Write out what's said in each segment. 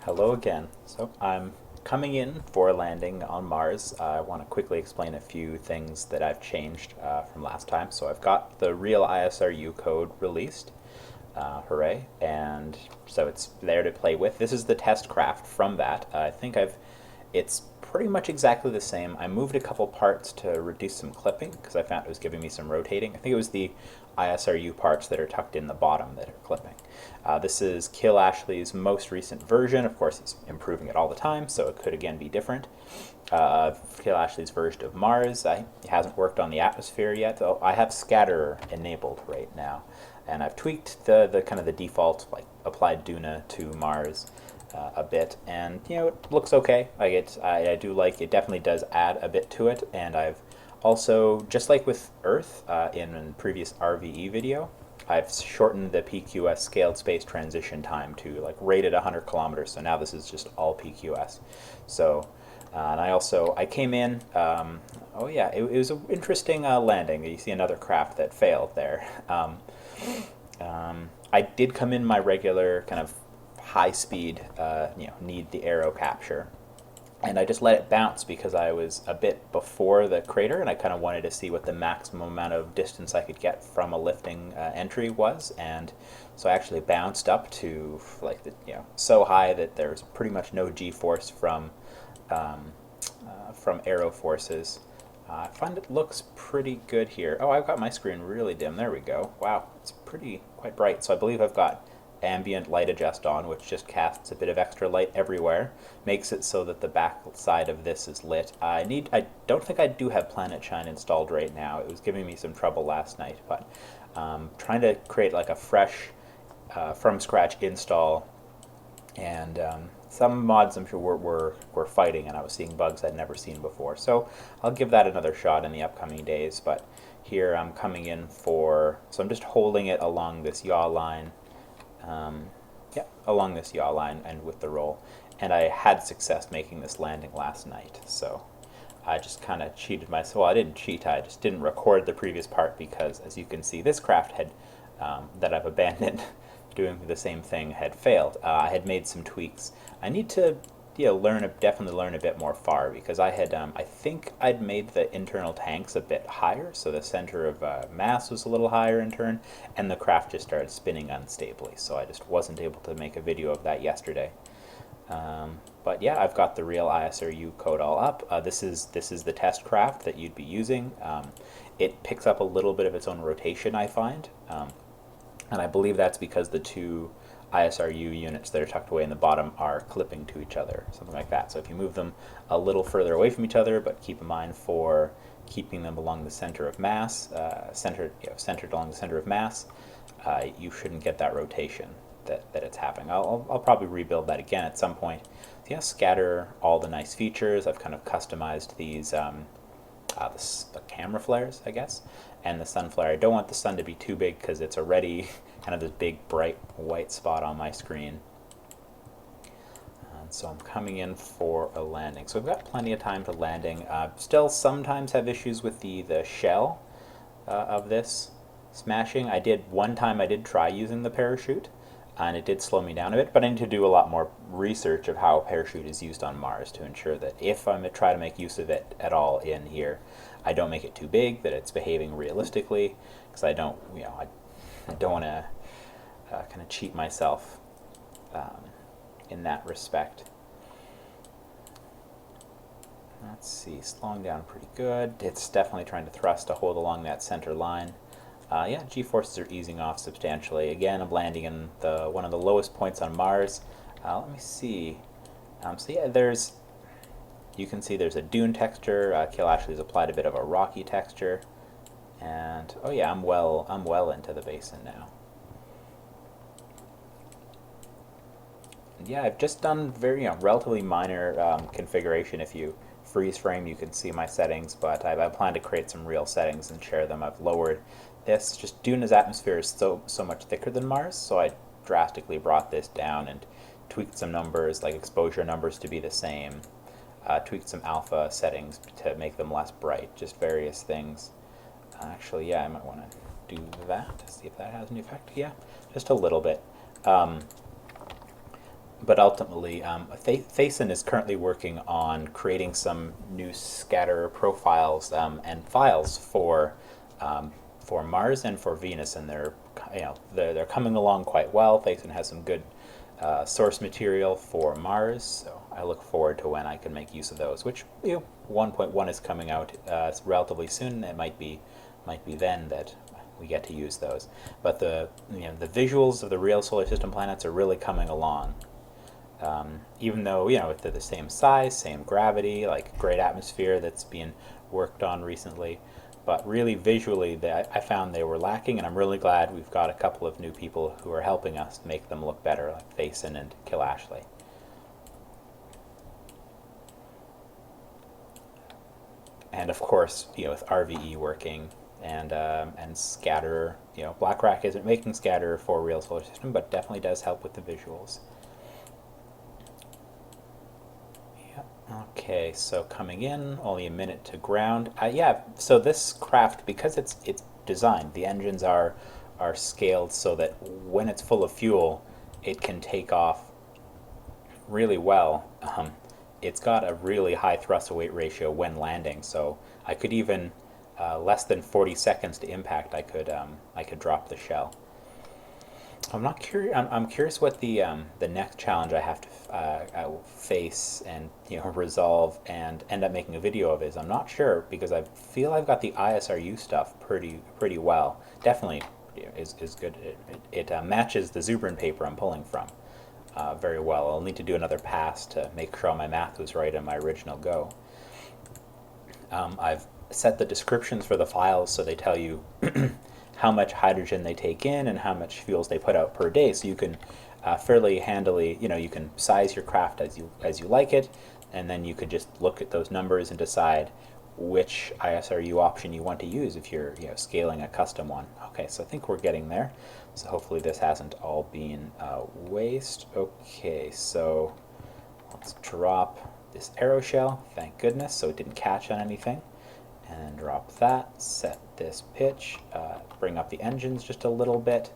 Hello again. So I'm coming in for a landing on Mars. I want to quickly explain a few things that I've changed from last time. So I've got the real ISRU code released. Hooray. And so it's there to play with. This is the test craft from that. I think it's pretty much exactly the same. I moved a couple parts to reduce some clipping because I found it was giving me some rotating. I think it was the ISRU parts that are tucked in the bottom that are clipping. This is Kill Ashley's most recent version. Of course, he's improving it all the time, so it could again be different. Kill Ashley's version of Mars. It hasn't worked on the atmosphere yet. So I have scatter enabled right now, and I've tweaked the kind of the default like applied Duna to Mars a bit, and it looks okay. I do like it. Definitely does add a bit to it, and I've also, just like with Earth in a previous RVE video, I've shortened the PQS scaled space transition time to like rated 100 kilometers. So now this is just all PQS. So, and I came in. Oh yeah, it was an interesting landing. You see another craft that failed there. I did come in my regular kind of high speed, need the aero capture, and I just let it bounce because I was a bit before the crater and I kind of wanted to see what the maximum amount of distance I could get from a lifting entry was. And so I actually bounced up to like so high that there's pretty much no G-force from aero forces. I find it looks pretty good here. Oh, I've got my screen really dim. There we go. Wow, it's quite bright. So I believe I've got ambient light adjust on, which just casts a bit of extra light everywhere, makes it so that the back side of this is lit. I don't think I do have Planet Shine installed right now. It was giving me some trouble last night, but trying to create like a fresh from scratch install, and some mods I'm sure were fighting, and I was seeing bugs I'd never seen before. So I'll give that another shot in the upcoming days. But here I'm coming in so I'm just holding it along this yaw line. Along this yaw line and with the roll. And I had success making this landing last night, so I just kind of cheated myself. Well, I didn't cheat, I just didn't record the previous part because, as you can see, this craft that I've abandoned doing the same thing had failed. I had made some tweaks. I need to definitely learn a bit more FAR because I think I'd made the internal tanks a bit higher, so the center of mass was a little higher in turn, and the craft just started spinning unstably, so I just wasn't able to make a video of that yesterday. But yeah, I've got the real ISRU code all up. This is the test craft that you'd be using. It picks up a little bit of its own rotation, I find, and I believe that's because the two ISRU units that are tucked away in the bottom are clipping to each other, something like that. So if you move them a little further away from each other, but keep in mind for keeping them along the center of mass, centered along the center of mass, you shouldn't get that rotation that it's having. I'll probably rebuild that again at some point. So yeah, scatter all the nice features. I've kind of customized these the camera flares, I guess, and the sun flare. I don't want the sun to be too big because it's already kind of this big bright white spot on my screen. And so I'm coming in for a landing. So we've got plenty of time to landing. Still sometimes have issues with the shell of this smashing. One time I did try using the parachute, and it did slow me down a bit, but I need to do a lot more research of how a parachute is used on Mars to ensure that if I'm to try to make use of it at all in here, I don't make it too big, that it's behaving realistically, because I don't want to kind of cheat myself in that respect. Let's see, slowing down pretty good. It's definitely trying to thrust to hold along that center line. Yeah, G-forces are easing off substantially. Again, I'm landing in one of the lowest points on Mars. Let me see. So yeah, you can see there's a dune texture. Kill Ashley's applied a bit of a rocky texture. And oh yeah, I'm well into the basin now. And yeah, I've just done very relatively minor configuration. If you freeze frame, you can see my settings, but I plan to create some real settings and share them. I've lowered this. Just Duna's atmosphere is so much thicker than Mars, so I drastically brought this down and tweaked some numbers, like exposure numbers to be the same. Tweaked some alpha settings to make them less bright, just various things. Actually, yeah, I might want to do that to see if that has any effect. Yeah, just a little bit. but ultimately, Thason is currently working on creating some new scatter profiles and files for Mars and for Venus, and they're coming along quite well. Thason has some good source material for Mars, so I look forward to when I can make use of those. Which 1.1 is coming out relatively soon. It might be then that we get to use those. But the visuals of the real solar system planets are really coming along. Even though they're the same size, same gravity, like great atmosphere that's being worked on recently, but really visually, I found they were lacking, and I'm really glad we've got a couple of new people who are helping us make them look better, like Thason and Kill Ashley. And of course, with RVE working and Scatter, Blackrock isn't making Scatter for real solar system, but definitely does help with the visuals. Okay, so coming in, only a minute to ground. Yeah, so this craft, because it's designed, the engines are scaled so that when it's full of fuel, it can take off really well. It's got a really high thrust to weight ratio when landing, so I could even less than 40 seconds to impact, I could drop the shell. I'm not curious. I'm curious what the next challenge I have to face and resolve and end up making a video of is. I'm not sure because I feel I've got the ISRU stuff pretty well. Definitely is good. It matches the Zubrin paper I'm pulling from very well. I'll need to do another pass to make sure all my math was right in my original go. I've set the descriptions for the files so they tell you how much hydrogen they take in and how much fuels they put out per day, so you can fairly handily, you can size your craft as you like it, and then you could just look at those numbers and decide which ISRU option you want to use if you're scaling a custom one. Okay, so I think we're getting there. So hopefully this hasn't all been waste. Okay, so let's drop this arrow shell. Thank goodness, so it didn't catch on anything. And drop that, set this pitch, bring up the engines just a little bit,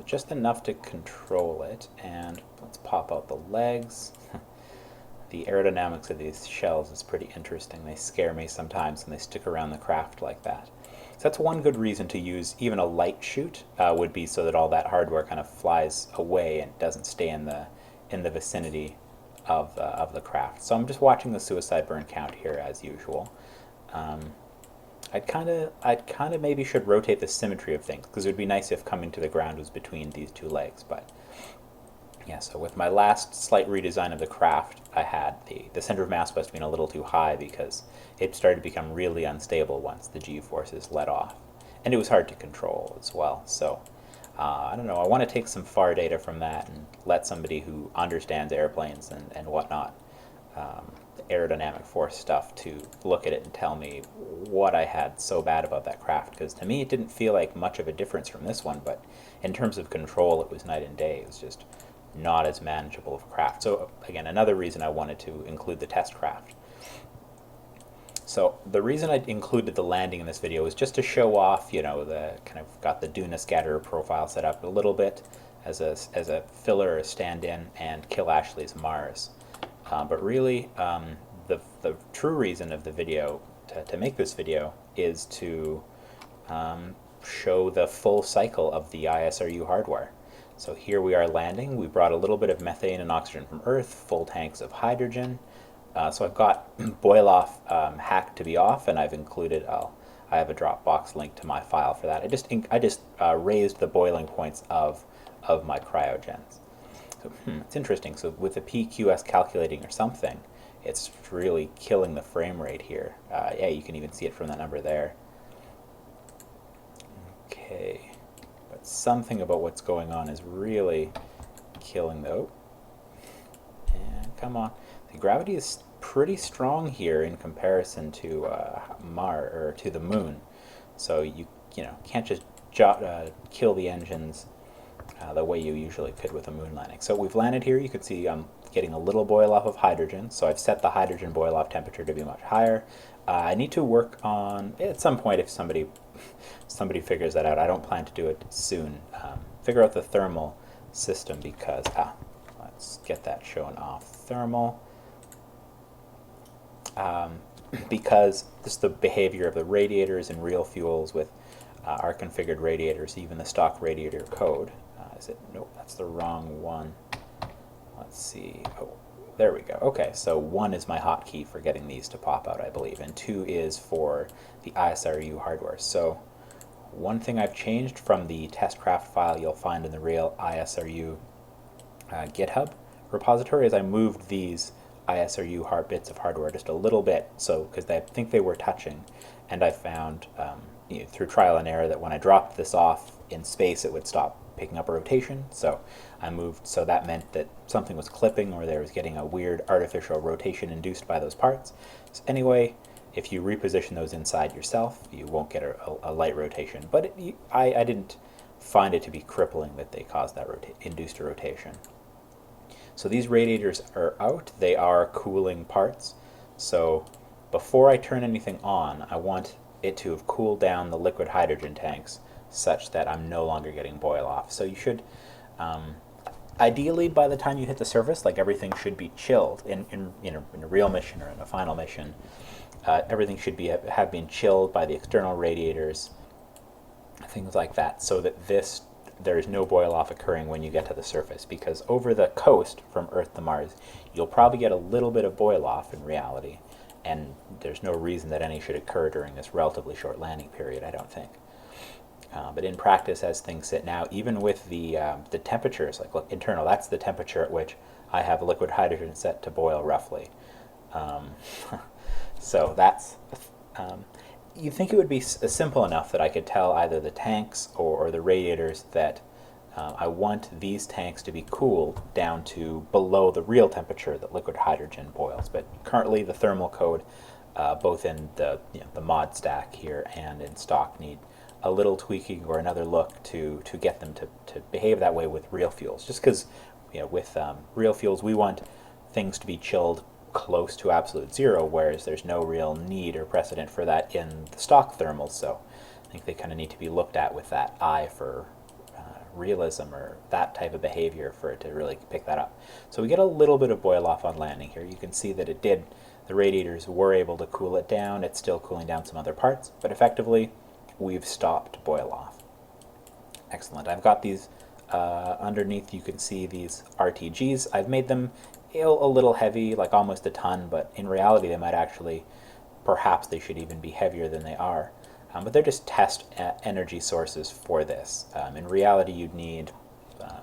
just enough to control it, and let's pop out the legs. The aerodynamics of these shells is pretty interesting. They scare me sometimes when they stick around the craft like that. So that's one good reason to use even a light chute, would be so that all that hardware kind of flies away and doesn't stay in the vicinity of the craft. So I'm just watching the suicide burn count here as usual. I'd kind of maybe should rotate the symmetry of things, because it would be nice if coming to the ground was between these two legs. But yeah, so with my last slight redesign of the craft, I had the center of mass must have been a little too high because it started to become really unstable once the G-forces let off, and it was hard to control as well. So I don't know, I want to take some FAR data from that and let somebody who understands airplanes and whatnot, aerodynamic force stuff, to look at it and tell me what I had so bad about that craft, because to me it didn't feel like much of a difference from this one, but in terms of control it was night and day. It was just not as manageable of a craft. So again, another reason I wanted to include the test craft. So the reason I included the landing in this video is just to show off, the kind of got the Duna scatter profile set up a little bit as a filler or stand-in, and Kill Ashley's Mars. But really, the true reason of the video, to make this video, is to show the full cycle of the ISRU hardware. So here we are landing. We brought a little bit of methane and oxygen from Earth, full tanks of hydrogen. So I've got boil off hack to be off, and I've included, I have a Dropbox link to my file for that. I just raised the boiling points of my cryogens. So it's interesting. So with the PQS calculating or something, it's really killing the frame rate here. Yeah, you can even see it from the number there. Okay, but something about what's going on is really killing the... Oh, and come on. The gravity is pretty strong here in comparison to Mars, or to the Moon. So you can't just kill the engines the way you usually could with a moon landing. So we've landed here. You can see I'm getting a little boil off of hydrogen, so I've set the hydrogen boil off temperature to be much higher. I need to work on, at some point, if somebody figures that out, I don't plan to do it soon, figure out the thermal system, because let's get that shown off thermal. Because this is the behavior of the radiators in real fuels with our configured radiators, even the stock radiator code. Is it? Nope, that's the wrong one. Let's see. Oh, there we go. Okay, so 1 is my hotkey for getting these to pop out, I believe, and 2 is for the ISRU hardware. So one thing I've changed from the testcraft file you'll find in the real ISRU GitHub repository is I moved these ISRU bits of hardware just a little bit, so because I think they were touching, and I found through trial and error that when I dropped this off in space it would stop picking up a rotation, so I moved, so that meant that something was clipping or there was getting a weird artificial rotation induced by those parts. So anyway, if you reposition those inside yourself, you won't get a light rotation, but I didn't find it to be crippling that they caused that induced a rotation. So these radiators are out. They are cooling parts. So before I turn anything on, I want it to have cooled down the liquid hydrogen tanks such that I'm no longer getting boil off. So you should, ideally by the time you hit the surface, like everything should be chilled in a real mission or in a final mission. Everything should have been chilled by the external radiators, things like that, so that there is no boil off occurring when you get to the surface, because over the coast from Earth to Mars you'll probably get a little bit of boil off in reality, and there's no reason that any should occur during this relatively short landing period, I don't think. But in practice, as things sit now, even with the temperatures, like look, internal, that's the temperature at which I have liquid hydrogen set to boil roughly. So that's you think it would be simple enough that I could tell either the tanks or the radiators that I want these tanks to be cooled down to below the real temperature that liquid hydrogen boils. But currently the thermal code, both in the mod stack here and in stock, need a little tweaking or another look to get them to behave that way with real fuels. Just because with real fuels we want things to be chilled close to absolute zero, whereas there's no real need or precedent for that in the stock thermals, so I think they kind of need to be looked at with that eye for realism or that type of behavior for it to really pick that up. So we get a little bit of boil off on landing here. You can see that it did, the radiators were able to cool it down. It's still cooling down some other parts, but effectively we've stopped boil off. Excellent. I've got these underneath, you can see these RTGs. I've made them a little heavy, like almost a ton, but in reality they might actually, perhaps they should even be heavier than they are. But they're just test energy sources for this. In reality you'd need,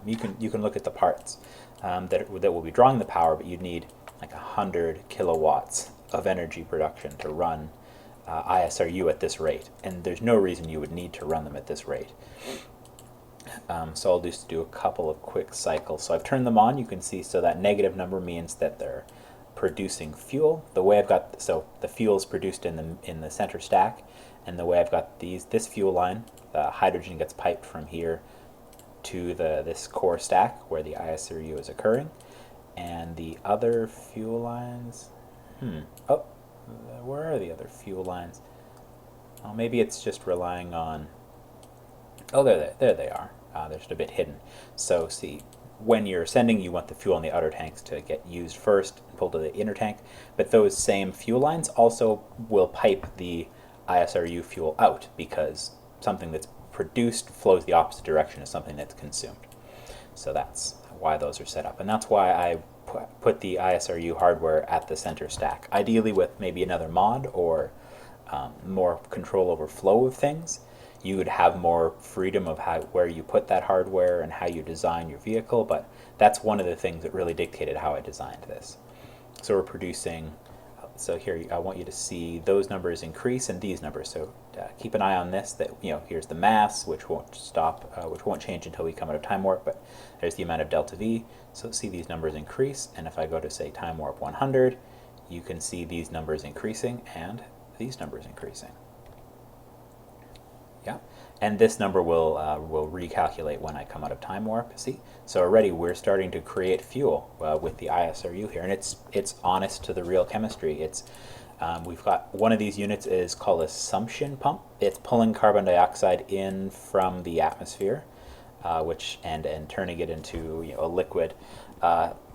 you can look at the parts that will be drawing the power, but you'd need like 100 kilowatts of energy production to run ISRU at this rate, and there's no reason you would need to run them at this rate. So I'll just do a couple of quick cycles. So I've turned them on. You can see, so that negative number means that they're producing fuel. The way I've got, so the fuel is produced in the center stack, and the way I've got this fuel line, the hydrogen gets piped from here to this core stack where the ISRU is occurring, and the other fuel lines, oh, where are the other fuel lines? Oh, maybe it's just relying on, oh, there they are. They're just a bit hidden. So see, when you're sending, you want the fuel in the outer tanks to get used first and pulled to the inner tank, but those same fuel lines also will pipe the ISRU fuel out, because something that's produced flows the opposite direction as something that's consumed. So that's why those are set up, and that's why I put the ISRU hardware at the center stack, ideally with maybe another mod or more control over flow of things. You would have more freedom of where you put that hardware and how you design your vehicle, but that's one of the things that really dictated how I designed this. So we're producing, so here I want you to see those numbers increase and these numbers. So keep an eye on this, that here's the mass, which won't stop, which won't change until we come out of time warp, but there's the amount of delta V. So see these numbers increase, and if I go to say time warp 100, you can see these numbers increasing and these numbers increasing. Yeah, and this number will recalculate when I come out of time warp. See, so already we're starting to create fuel with the ISRU here, and it's honest to the real chemistry. It's we've got one of these units is called a sumption pump. It's pulling carbon dioxide in from the atmosphere, and turning it into a liquid.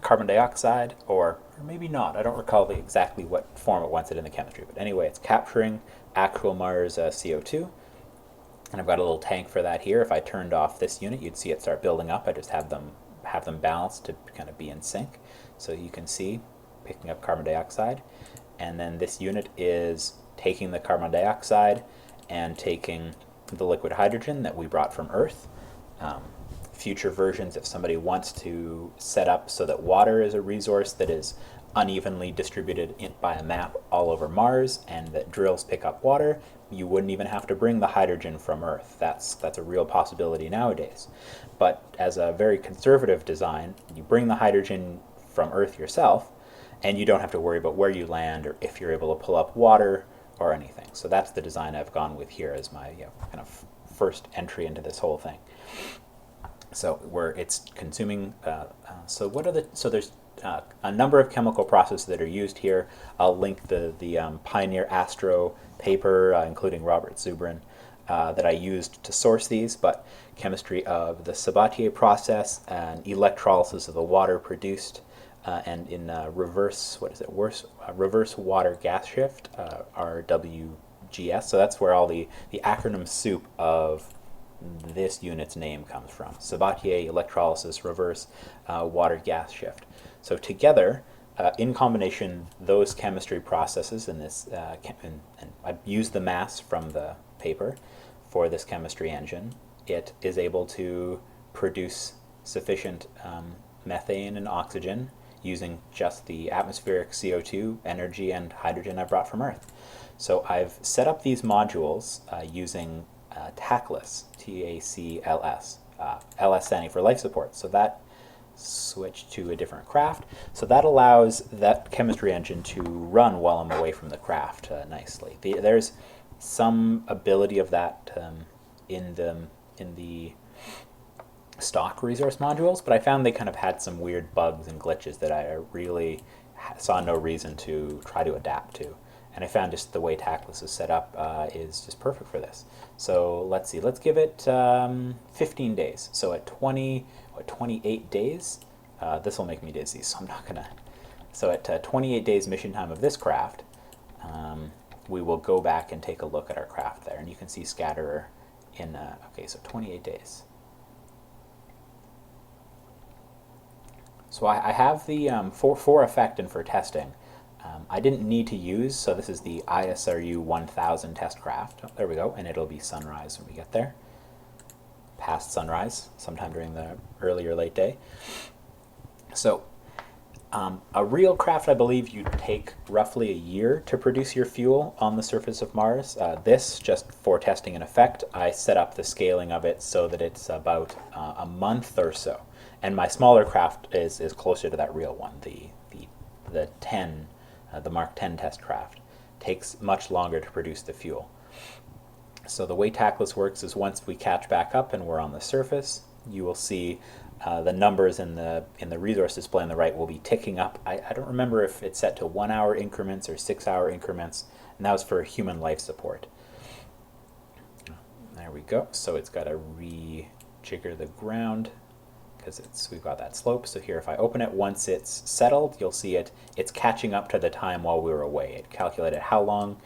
carbon dioxide, or maybe not. I don't recall exactly what form it wants it in the chemistry, but anyway, it's capturing actual Mars CO2. And I've got a little tank for that here. If I turned off this unit, you'd see it start building up. I just have them balanced to kind of be in sync. So you can see picking up carbon dioxide. And then this unit is taking the carbon dioxide and taking the liquid hydrogen that we brought from Earth. Future versions, if somebody wants to set up so that water is a resource that is unevenly distributed by a map all over Mars, and that drills pick up water, you wouldn't even have to bring the hydrogen from Earth. That's a real possibility nowadays. But as a very conservative design, you bring the hydrogen from Earth yourself, and you don't have to worry about where you land or if you're able to pull up water or anything. So that's the design I've gone with here as my kind of first entry into this whole thing. So where it's consuming. So there's a number of chemical processes that are used here. I'll link the Pioneer Astro paper, including Robert Zubrin, that I used to source these. But chemistry of the Sabatier process and electrolysis of the water produced, and in reverse water gas shift, RWGS. So that's where all the acronym soup of this unit's name comes from. Sabatier, electrolysis, reverse water gas shift. So together, in combination, those chemistry processes in this, and I've used the mass from the paper for this chemistry engine. It is able to produce sufficient methane and oxygen using just the atmospheric CO2 energy and hydrogen I brought from Earth. So I've set up these modules using TACLS, TACLS, LS standing for life support. So that switched to a different craft. So that allows that chemistry engine to run while I'm away from the craft nicely. There's some ability of that in the stock resource modules, but I found they kind of had some weird bugs and glitches that I really saw no reason to try to adapt to. And I found just the way TACLS is set up is just perfect for this. So let's see, let's give it 15 days. So at 28 days, this will make me dizzy, so I'm not gonna. So at 28 days mission time of this craft, we will go back and take a look at our craft there. And you can see Scatterer in, okay, so 28 days. So I have the, for effect and for testing, I didn't need to use, so this is the ISRU 1000 test craft. Oh, there we go, and it'll be sunrise when we get there. Past sunrise, sometime during the early or late day. So a real craft, I believe you take roughly a year to produce your fuel on the surface of Mars. This, just for testing and effect, I set up the scaling of it so that it's about a month or so. And my smaller craft is closer to that real one, the 10, the Mark 10 test craft. Takes much longer to produce the fuel. So the way TACLS works is once we catch back up and we're on the surface, you will see the numbers in the resource display on the right will be ticking up. I don't remember if it's set to 1 hour increments or 6 hour increments, and that was for human life support. There we go. So it's got to re-jigger the ground because we've got that slope. So here, if I open it, once it's settled, you'll see it's catching up to the time while we were away. It calculated how long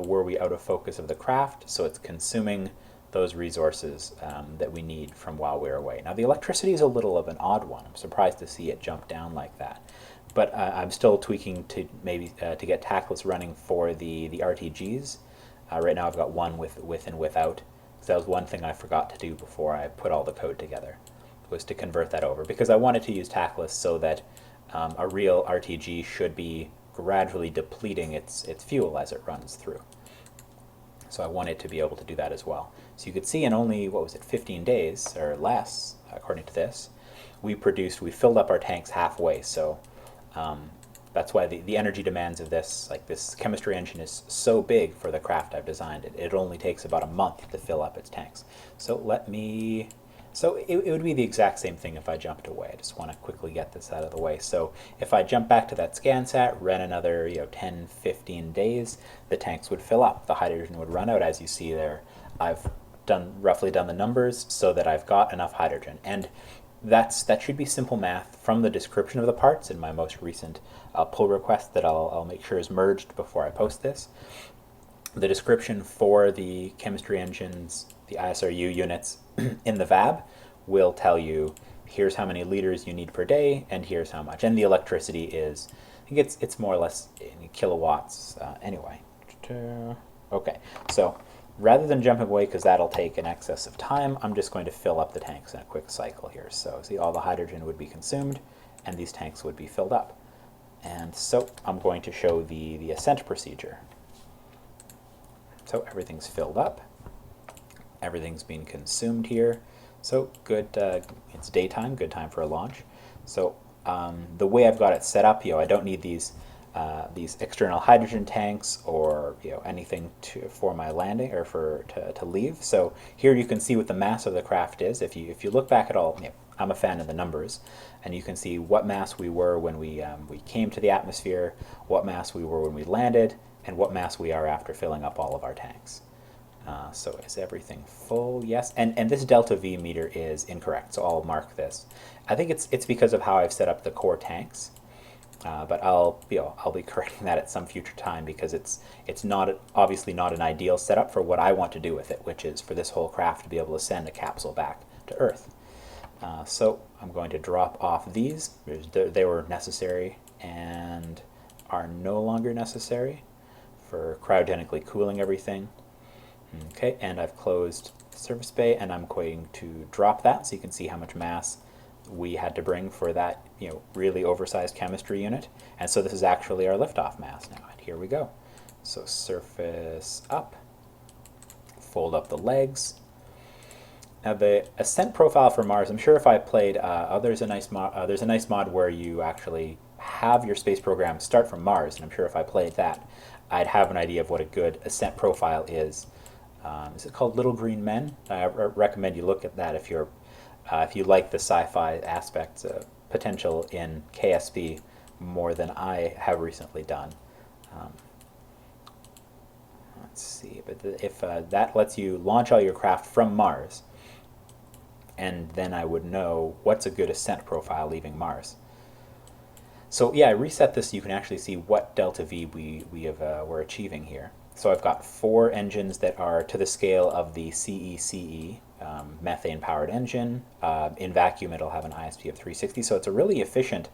were we out of focus of the craft, so it's consuming those resources that we need from while we're away. Now the electricity is a little of an odd one. I'm surprised to see it jump down like that. But I'm still tweaking to maybe to get TACLS running for the RTGs. Right now I've got one with and without. So that was one thing I forgot to do before I put all the code together, was to convert that over, because I wanted to use TACLS so that a real RTG should be gradually depleting its fuel as it runs through. So I wanted to be able to do that as well. So you could see in only, 15 days or less, according to this, we filled up our tanks halfway. So that's why the energy demands of this chemistry engine is so big for the craft I've designed. It only takes about a month to fill up its tanks. So it would be the exact same thing if I jumped away. I just want to quickly get this out of the way. So if I jump back to that ScanSat, ran another 10, 15 days, the tanks would fill up. The hydrogen would run out, as you see there. I've roughly done the numbers so that I've got enough hydrogen. And that should be simple math from the description of the parts in my most recent pull request that I'll make sure is merged before I post this. The description for the chemistry engines, the ISRU units in the VAB will tell you here's how many liters you need per day and here's how much. And the electricity is, I think it's more or less in kilowatts anyway. Okay, so rather than jumping away because that'll take an excess of time, I'm just going to fill up the tanks in a quick cycle here. So see, all the hydrogen would be consumed and these tanks would be filled up. And so I'm going to show the ascent procedure. So everything's filled up, everything's being consumed here. So good, it's daytime, good time for a launch. So the way I've got it set up, I don't need these external hydrogen tanks or anything for my landing or to leave. So here you can see what the mass of the craft is. If you look back at all, I'm a fan of the numbers, and you can see what mass we were when we came to the atmosphere, what mass we were when we landed, and what mass we are after filling up all of our tanks. So is everything full? Yes. And this delta V meter is incorrect, so I'll mark this. I think it's because of how I've set up the core tanks, but I'll be correcting that at some future time because it's obviously not an ideal setup for what I want to do with it, which is for this whole craft to be able to send a capsule back to Earth. So I'm going to drop off these. They were necessary and are no longer necessary for cryogenically cooling everything. Okay, and I've closed the service bay, and I'm going to drop that so you can see how much mass we had to bring for that really oversized chemistry unit. And so this is actually our liftoff mass now, and here we go. So surface up, fold up the legs. Now the ascent profile for Mars, I'm sure if I played, there's a nice mod where you actually have your space program start from Mars, and I'm sure if I played that, I'd have an idea of what a good ascent profile is. Is it called Little Green Men? I recommend you look at that if you like the sci-fi aspects potential in KSP more than I have recently done. Let's see, but if that lets you launch all your craft from Mars, and then I would know what's a good ascent profile leaving Mars. So yeah, I reset this so you can actually see what delta V we're achieving here. So I've got 4 engines that are to the scale of the CECE methane-powered engine. In vacuum, it'll have an ISP of 360, so it's a really efficient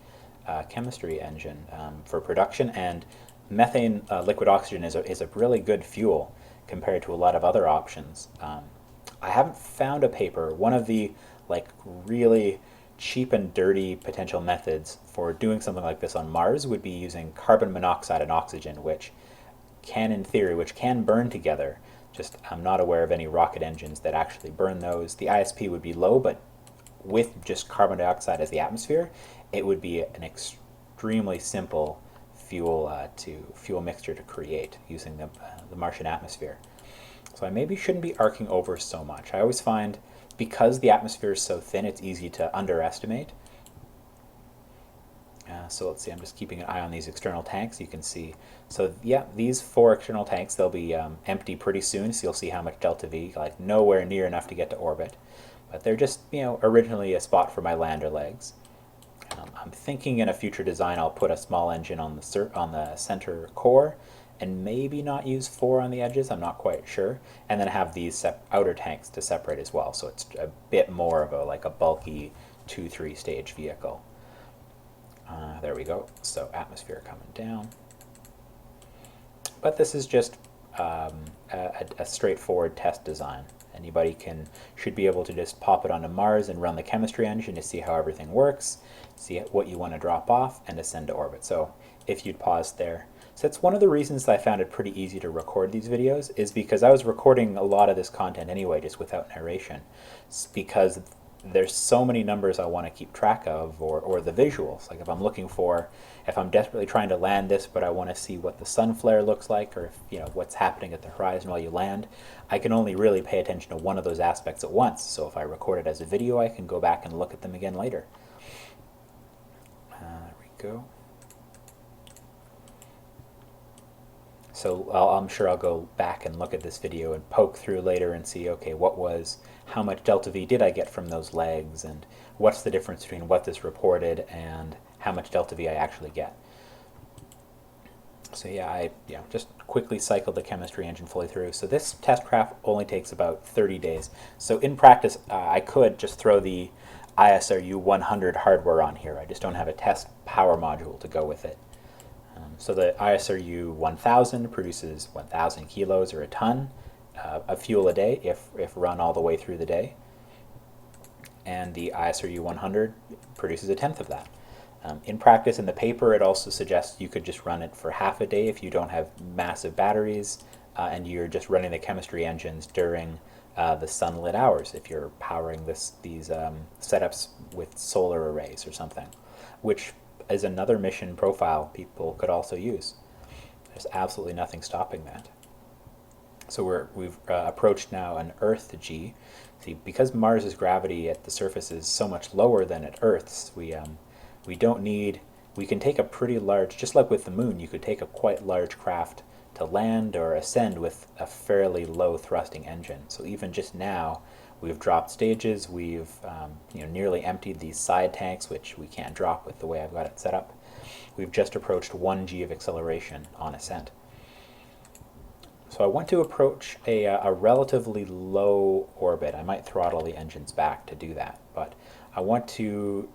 chemistry engine for production. And methane liquid oxygen is a really good fuel compared to a lot of other options. I haven't found a paper. One of the really cheap and dirty potential methods for doing something like this on Mars would be using carbon monoxide and oxygen, which can burn together. Just I'm not aware of any rocket engines that actually burn those. The ISP would be low, but with just carbon dioxide as the atmosphere, it would be an extremely simple fuel mixture to create using the Martian atmosphere. So I maybe shouldn't be arcing over so much. I always find because the atmosphere is so thin, it's easy to underestimate. So let's see, I'm just keeping an eye on these external tanks. You can see, so yeah, these 4 external tanks, they'll be empty pretty soon, so you'll see how much delta V, nowhere near enough to get to orbit. But they're just, originally a spot for my lander legs. I'm thinking in a future design I'll put a small engine on the center core, and maybe not use 4 on the edges, I'm not quite sure, and then have these outer tanks to separate as well, so it's a bit more of a bulky 2-3 stage vehicle. There we go. So atmosphere coming down. But this is just a straightforward test design. Anybody should be able to just pop it onto Mars and run the chemistry engine to see how everything works, see what you want to drop off, and ascend to orbit. So if you'd pause there. So that's one of the reasons that I found it pretty easy to record these videos, is because I was recording a lot of this content anyway, just without narration. It's because there's so many numbers I want to keep track of, or the visuals. If I'm desperately trying to land this, but I want to see what the sun flare looks like, or what's happening at the horizon while you land, I can only really pay attention to one of those aspects at once. So if I record it as a video, I can go back and look at them again later. There we go. So I'm sure I'll go back and look at this video and poke through later and see, okay, how much delta V did I get from those legs, and what's the difference between what this reported and how much delta V I actually get. So yeah, I just quickly cycled the chemistry engine fully through. So this test craft only takes about 30 days. So in practice, I could just throw the ISRU 100 hardware on here. I just don't have a test power module to go with it. So the ISRU 1000 produces 1,000 kilos or a ton of fuel a day if run all the way through the day. And the ISRU 100 produces a tenth of that. In practice, in the paper, it also suggests you could just run it for half a day if you don't have massive batteries and you're just running the chemistry engines during the sunlit hours if you're powering these setups with solar arrays or something, which is another mission profile people could also use. There's absolutely nothing stopping that. So we've approached now an Earth G. See, because Mars's gravity at the surface is so much lower than at Earth's, we don't need, we can take a pretty large, just like with the moon, you could take a quite large craft to land or ascend with a fairly low thrusting engine. So even just now, we've dropped stages, we've nearly emptied these side tanks, which we can't drop with the way I've got it set up. We've just approached 1 g of acceleration on ascent. So I want to approach a relatively low orbit. I might throttle the engines back to do that, but I want to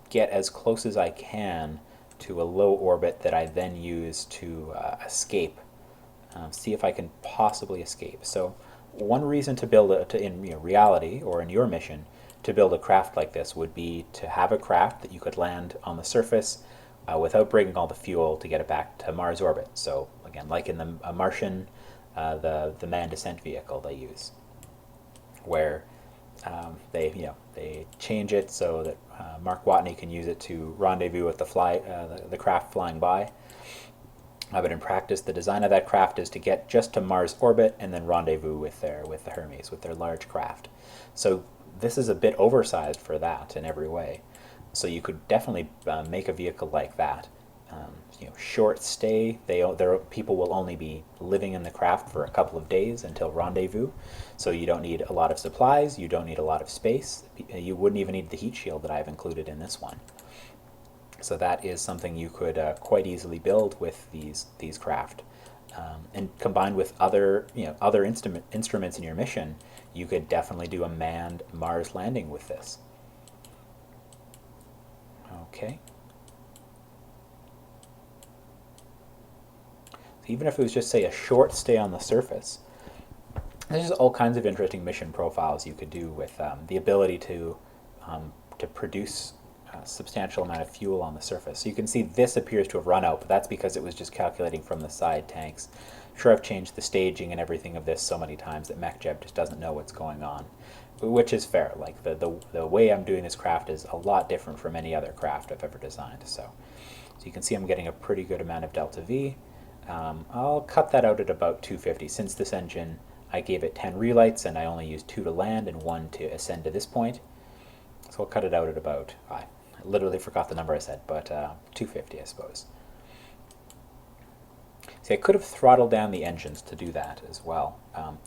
get as close as I can to a low orbit that I then use to escape, see if I can possibly escape. So one reason to build in reality or in your mission to build a craft like this would be to have a craft that you could land on the surface without breaking all the fuel to get it back to Mars orbit. So again, like in the Martian, the manned descent vehicle they use, where they change it so that Mark Watney can use it to rendezvous with the craft flying by. But in practice, the design of that craft is to get just to Mars orbit and then rendezvous with the Hermes, with their large craft. So this is a bit oversized for that in every way. So you could definitely make a vehicle like that. Short stay. People will only be living in the craft for a couple of days until rendezvous. So you don't need a lot of supplies. You don't need a lot of space. You wouldn't even need the heat shield that I've included in this one. So that is something you could quite easily build with these craft, and combined with other instruments in your mission, you could definitely do a manned Mars landing with this. Okay. Even if it was just, say, a short stay on the surface, there's all kinds of interesting mission profiles you could do with the ability to produce a substantial amount of fuel on the surface. So you can see this appears to have run out, but that's because it was just calculating from the side tanks. Sure, I've changed the staging and everything of this so many times that MechJeb just doesn't know what's going on, which is fair. Like the way I'm doing this craft is a lot different from any other craft I've ever designed. So you can see I'm getting a pretty good amount of delta V. I'll cut that out at about 250. Since this engine, I gave it 10 relights and I only used 2 to land and 1 to ascend to this point. So I'll cut it out at about, I literally forgot the number I said, but 250 I suppose. See, I could have throttled down the engines to do that as well.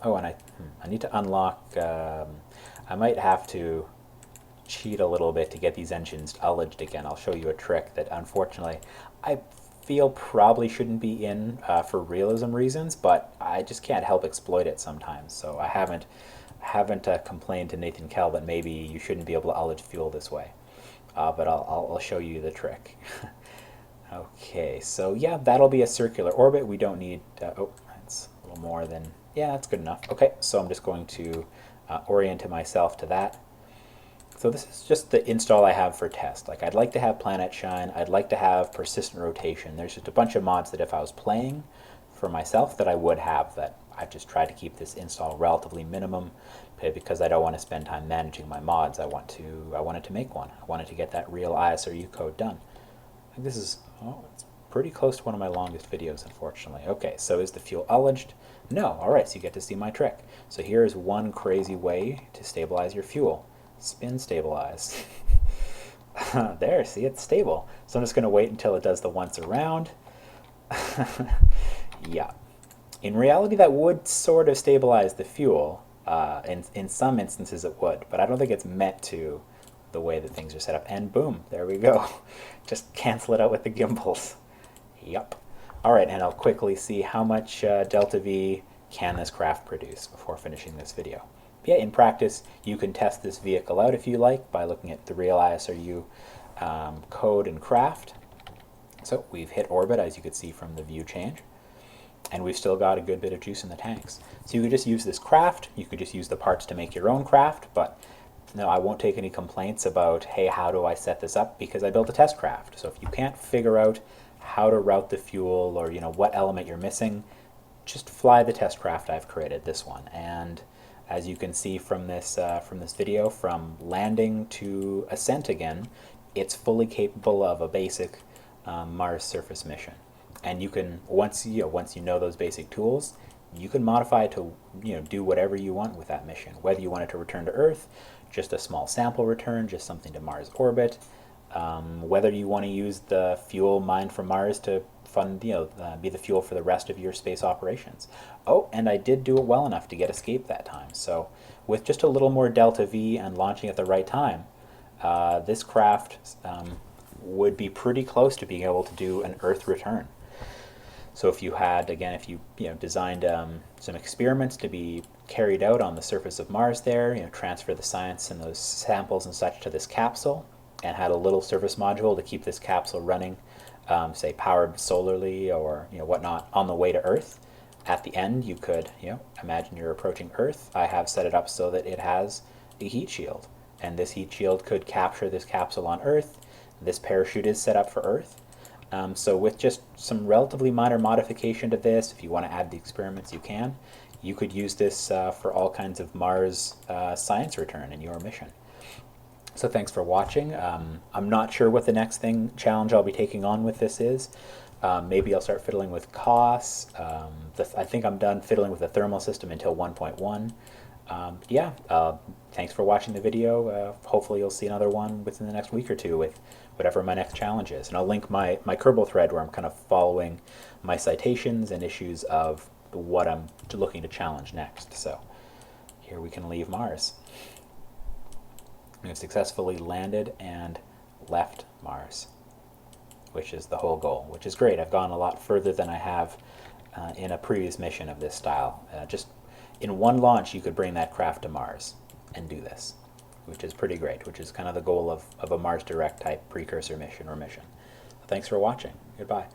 Oh, and I need to unlock, I might have to cheat a little bit to get these engines ullaged again. I'll show you a trick that unfortunately I feel probably shouldn't be in for realism reasons, but I just can't help exploit it sometimes. So I haven't complained to Nathan Kell that maybe you shouldn't be able to ullage fuel this way. But I'll show you the trick. Okay, so yeah, that'll be a circular orbit. We don't need, oh, that's a little more than, yeah, that's good enough. Okay, so I'm just going to orient myself to that. So this is just the install I have for test. Like, I'd like to have Planet Shine. I'd like to have persistent rotation. There's just a bunch of mods that if I was playing for myself that I would have, that I've just tried to keep this install relatively minimum because I don't want to spend time managing my mods. I wanted to make one. I wanted to get that real ISRU code done. I think this is, oh, it's pretty close to one of my longest videos, unfortunately. Okay, so is the fuel ullaged? No. All right, so you get to see my trick. So here is one crazy way to stabilize your fuel. Spin stabilize. There, see, it's stable. So I'm just going to wait until it does the once around. Yeah, In reality, that would sort of stabilize the fuel. In some instances it would, but I don't think it's meant to the way that things are set up. And boom, there we go. Just cancel it out with the gimbals. Yup. All right, and I'll quickly see how much delta V can this craft produce before finishing this video. Yeah, in practice, you can test this vehicle out if you like by looking at the real ISRU code and craft. So we've hit orbit, as you could see from the view change, and we've still got a good bit of juice in the tanks. So you could just use this craft, you could just use the parts to make your own craft, but no, I won't take any complaints about, hey, how do I set this up? Because I built a test craft. So if you can't figure out how to route the fuel or what element you're missing, just fly the test craft I've created, this one. And as you can see from this video, from landing to ascent again, it's fully capable of a basic Mars surface mission. And you can, once you know those basic tools, you can modify it to do whatever you want with that mission. Whether you want it to return to Earth, just a small sample return, just something to Mars orbit, whether you want to use the fuel mined from Mars to fund, be the fuel for the rest of your space operations. Oh, and I did do it well enough to get escape that time. So with just a little more delta V and launching at the right time, this craft would be pretty close to being able to do an Earth return. So if you had, again, if you designed some experiments to be carried out on the surface of Mars there, transfer the science and those samples and such to this capsule, and had a little service module to keep this capsule running, say powered solarly or whatnot on the way to Earth. At the end, you could imagine you're approaching Earth. I have set it up so that it has a heat shield, and this heat shield could capture this capsule on Earth. This parachute is set up for Earth. So with just some relatively minor modification to this, if you want to add the experiments, you can. You could use this for all kinds of Mars science return in your mission. So thanks for watching. I'm not sure what the next challenge I'll be taking on with this is. Maybe I'll start fiddling with COS. I think I'm done fiddling with the thermal system until 1.1. Thanks for watching the video. Hopefully you'll see another one within the next week or two with whatever my next challenge is. And I'll link my Kerbal thread where I'm kind of following my citations and issues of what I'm looking to challenge next. So here we can leave Mars. We've successfully landed and left Mars, which is the whole goal, which is great. I've gone a lot further than I have in a previous mission of this style. Just in one launch, you could bring that craft to Mars and do this, which is pretty great, which is kind of the goal of a Mars Direct type precursor mission or mission. Thanks for watching. Goodbye.